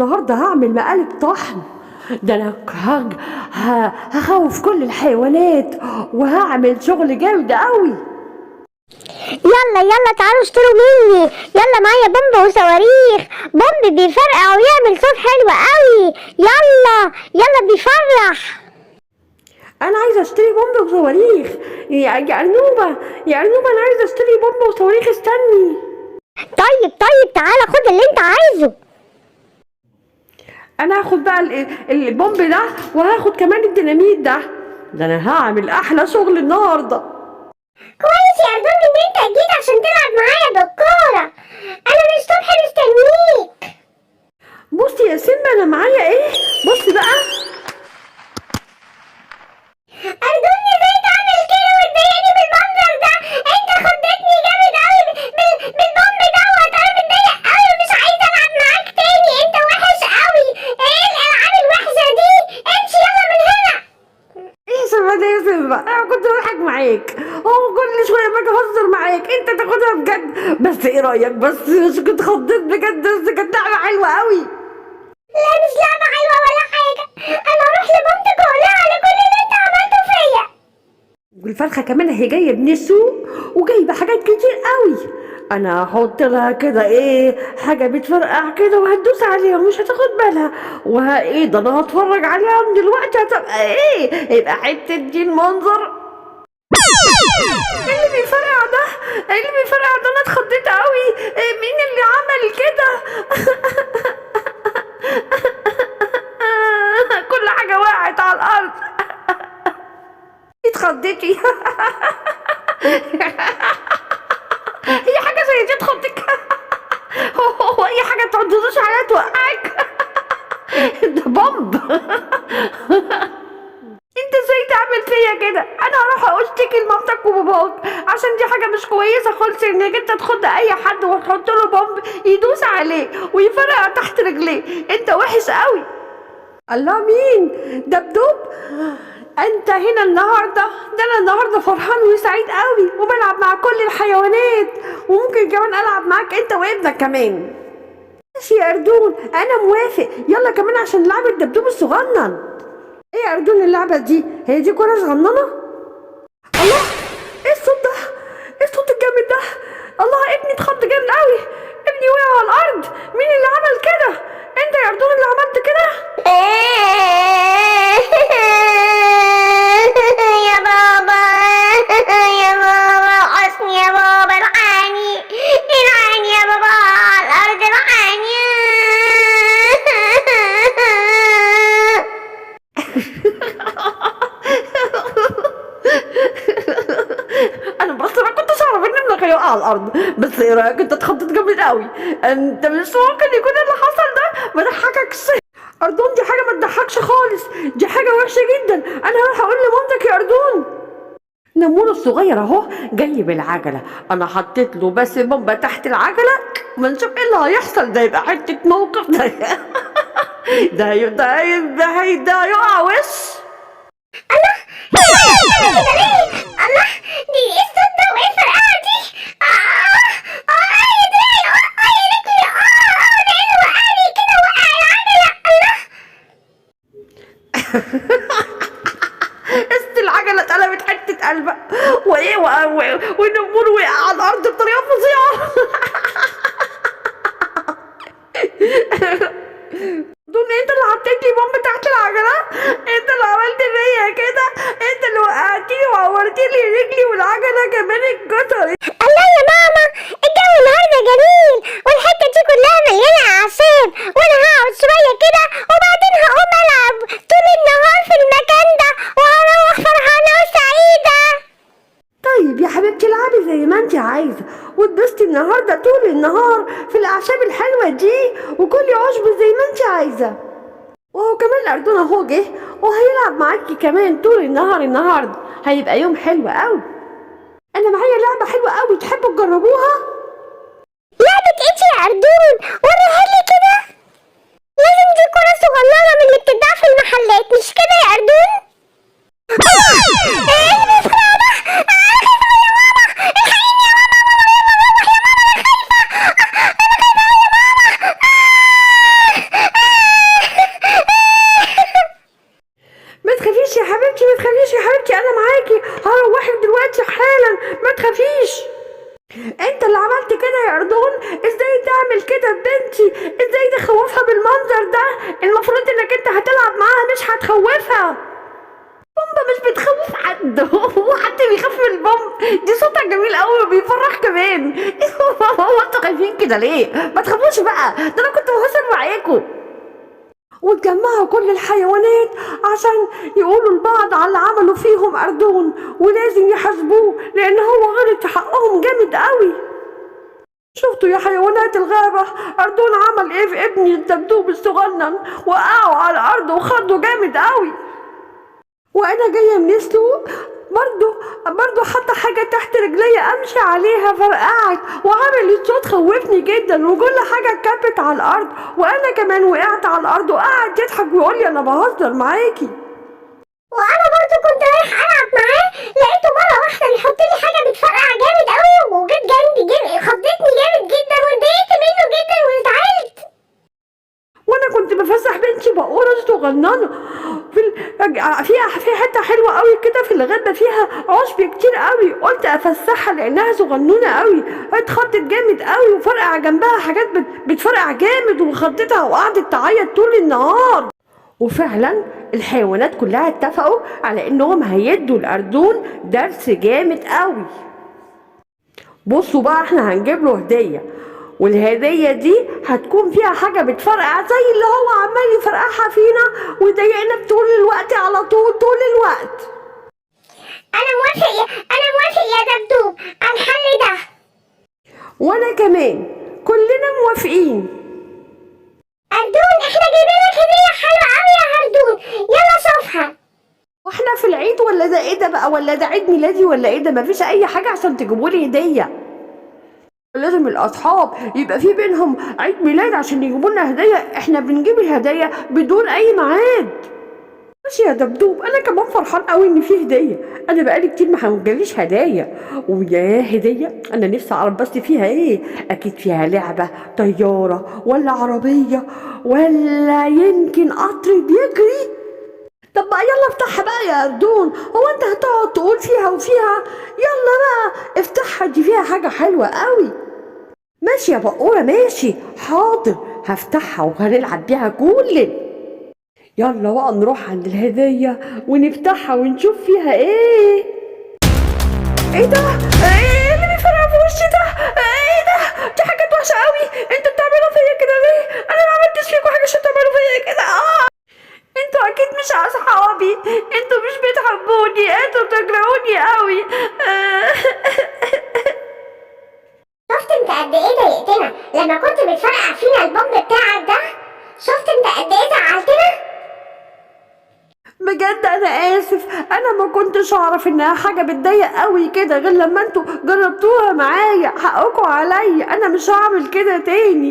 النهارده هعمل مقالب طحن. ده انا هخوف كل الحيوانات وهعمل شغل جامد قوي. يلا يلا تعالوا اشتروا مني، يلا معايا بومب وصواريخ. بومب بيفرقع ويعمل صوت حلو قوي. يلا يلا بيفرح. انا عايزه اشتري بومب وصواريخ. يا ارنوبه يا ارنوبه، انا عايزه اشتري بومب وصواريخ، استني. طيب تعالى خد اللي انت عايزه. انا هاخد بقى البومب ده، وهاخد كمان الديناميت ده انا هعمل احلى شغل النهارده. كويس يا اردون ان انت جيت عشان تلعب معايا بالكوره. انا من الصبح مستنيك. بصي يا سيمبا انا معايا ايه، بصي بقى. اردون ازاي تعمل كده وتضايقني بالمنظر ده؟ انت خضتني جامد قوي بالبومب دوت. انا متضايق قوي ومش عايزه العب معاك تاني، انت وحش قوي. ايه الالعاب الوحشه دي؟ امشي يلا من هنا. ايه سيمبا ده يا سيمبا، انا كنت بضحك معاك، هو كل شويه باجي اهزر معاك انت تاخدها بجد. بس ايه رايك، بس مش كنت خضيت بجد، بس كانت لعبه حلوه قوي. لا مش لعبه حلوه ولا حاجه. انا هروح لمامتك واقولها على كل اللي انت عملته فيا. والفرخه كمان اهي جايه من السوق وجايبه حاجات كتير قوي. انا هحط لها كده ايه، حاجه بتفرقع كده وهتدوس عليها ومش هتاخد بالها، ايه ده، انا هتفرج عليها من دلوقتي هتبقى ايه، يبقى حته دي المنظر. ايه اللي بيفرقع ده، ايه اللي بيفرقع ده، انا اتخضيت قوي، إيه مين اللي عمل كده؟ كل حاجه وقعت على الارض. اتخضيتي؟ هي حاجه زي دي تخضك؟ هو اي حاجه تقعدوش عليها توقعك؟ ده بومب. انت ازاي تعمل فيا كده؟ انا هروح اشتكي لمامتك وباباك، عشان دي حاجه مش كويسه خالص انك انت تخض اي حد وتحط له بومب يدوس عليه ويفرقع تحت رجليه، انت وحش قوي. الله، مين دبدوب؟ انت هنا النهارده؟ ده انا النهارده فرحان وسعيد قوي وبلعب مع كل الحيوانات، وممكن كمان العب معاك انت وابنك كمان. ماشي يا اردون، انا موافق، يلا كمان عشان نلعب الدبدوب الصغنن. ايه يا اردون اللعبه دي، هي دي كره صغننه؟ الله، ايه الصوت ده، ايه الصوت الجامد ده؟ الله، ابني اتخض جامد قوي، ابني وقع على الارض. مين اللي عمل كده؟ انت يا اردون اللي عملت كده؟ يا بابا يا بابا وحشني يا بابا، الحقني الحقني يا بابا على الارض، الحقني. انا كنتش اعرف ان ابنك هيقع على الارض، بس ايه رايك، انت اتخضيت جامد قوي، انت مش ممكن يكون اللي حصل ده ما ضحككش. اردون دي حاجه ما تضحكش خالص، دي حاجه وحشه جدا، انا هروح اقول لمامتك يا اردون. نمور الصغير اهو جاي بالعجله، انا حطيت له بس بومبه تحت العجله، ما نشوف ايه اللي هيحصل، ده يبقى حته موقف ده. ده يقع وش. الله، دي ايه الصوت ده وايه الفرقعه دي؟ يا دراعي، يا رجلي، ده ايه اللي وقعني كده، وقع العجله؟ الله. قست العجله اتقلبت حته قلبه، وايه ونمور وقع على الارض بطريقه فظيعه. دون، انت اللي حطيت لي بومب تحت العجله، انت اللي عملت فيا كده، انت اللي وقعتني وعورتي لي رجلي والعجله كمان اتكسرت. الله يا ماما، الجو النهارده جميل والحته دي كلها مليانه اعشاب، وانا هقعد شويه كده وبعدين هقوم العب طول النهار في المكان ده وهروح فرحانه وسعيده. طيب يا حبيبتي العبي زي ما انت عايزه، واتبسطي النهارده طول النهار في الاعشاب الحلوه دي، وكلي عشب زي ما انت عايزه. وهو كمان الاردون اهو جه وهيلعب معاكي كمان طول النهار النهارده، هيبقى يوم حلو قوي. انا معايا لعبه حلوه قوي، تحبوا تجربوها؟ لعبه ايه دي يا اردون؟ وريها لي كده. لازم دي كره صغننه من اللي بتتباع في المحلات، مش كده يا اردون؟ ايه اللي بيفرقع ده؟ انا خايفه أوي يا ماما، الحقيني يا ماما، ماما يا ماما، يا ماما انا خايفه، انا خايفه أوي يا ماما. المنظر ده المفروض انك انت هتلعب معاها مش هتخوفها. بومبا مش بتخوف حد هو حد بيخاف من البومب؟ دي صوتها جميل قوي وبيفرح كمان. هو انتوا خايفين كده ليه؟ ما تخافوش بقى، ده انا كنت بهزر معاكم. واتجمعوا كل الحيوانات عشان يقولوا لبعض على اللي عملوا فيهم أردون، ولازم يحاسبوه لأن هو غلط في حقهم جامد قوي. شفتوا يا حيوانات الغابة أردون عمل إيه في ابني الدبدوب الصغنن؟ وقعوا على الأرض وخضوا جامد قوي. وأنا جاية من السوق برضو حاطة حاجة تحت رجلي أمشي عليها فرقعت وعملت صوت خوفني جدا، وكل حاجة اتكبت على الأرض، وأنا كمان وقعت على الأرض وقعد يضحك ويقول لي أنا بهزر معاكي. وانا برضو كنت رايح العب معاه، لقيته مره واحده بيحط لي حاجه بتفرقع جامد قوي وجت جامد خضتني جامد جدا واتضايقت منه جدا وزعلت. وانا كنت بفسح بنتي بقوره صغننه في حته حلوه قوي كده في الغابه فيها عشب كتير قوي، قلت افسحها لانها صغنونه قوي، اتخضت جامد قوي وفرقع جنبها حاجات بتفرقع جامد وخضتها وقعدت تعيط طول النهار. وفعلا الحيوانات كلها اتفقوا على انهم هيدوا الاردون درس جامد قوي. بصوا بقى احنا هنجيب له هديه، والهدية دي هتكون فيها حاجة بتفرقع زي اللي هو عمال يفرقعها فينا ويضايقنا طول الوقت على طول الوقت. انا موافق يا دبدوب على الحل ده. وانا كمان، كلنا موافقين. أردون احنا جايبين لك هدية حلوة قوي يا أردون، يلا شوفها. واحنا في العيد ولا ده ايه ده بقى؟ ولا ده عيد ميلادي ولا ايه ده؟ مفيش اي حاجة عشان تجيبولي هدية. لازم الاصحاب يبقى في بينهم عيد ميلاد عشان يجيبوا لنا هديه، احنا بنجيب الهدايا بدون اي ميعاد. ماشي يا دبدوب، انا كمان فرحان قوي ان في هديه، انا بقالي كتير ما هنجليش هدايا. ويا هديه انا نفسي اعرف بس فيها ايه، اكيد فيها لعبه، طياره ولا عربيه ولا يمكن قطر بيجري. طب بقى يلا افتحها بقى يا أردون، هو انت هتقعد تقول فيها وفيها؟ يلا بقى افتحها، دي فيها حاجة حلوة قوي. ماشي يا بقورة ماشي حاضر هفتحها وهنلعب بيها كلنا. يلا بقى نروح عند الهدية ونفتحها ونشوف فيها ايه. ايه ده؟ ايه اللي بيفرقع في وشي ده؟ ايه ده؟ دي حاجات وحشة قوي، انتوا بتعملوا فيا كده ليه؟ انا ما عملتش فيكم حاجة عشان تعملوا فيا كده. انتوا اكيد مش اصحابي، انتوا مش بتحبوني، انتوا بتكرهوني قوي. شفت انت قد ايه ضايقتنا لما كنت بتفرقع فينا البومب بتاعك ده؟ شفت انت قد ايه زعلتنا؟ بجد انا اسف، انا ما كنتش اعرف انها حاجه بتضايق قوي كده غير لما انتوا جربتوها معايا، حقكوا عليا، انا مش هعمل كده تاني.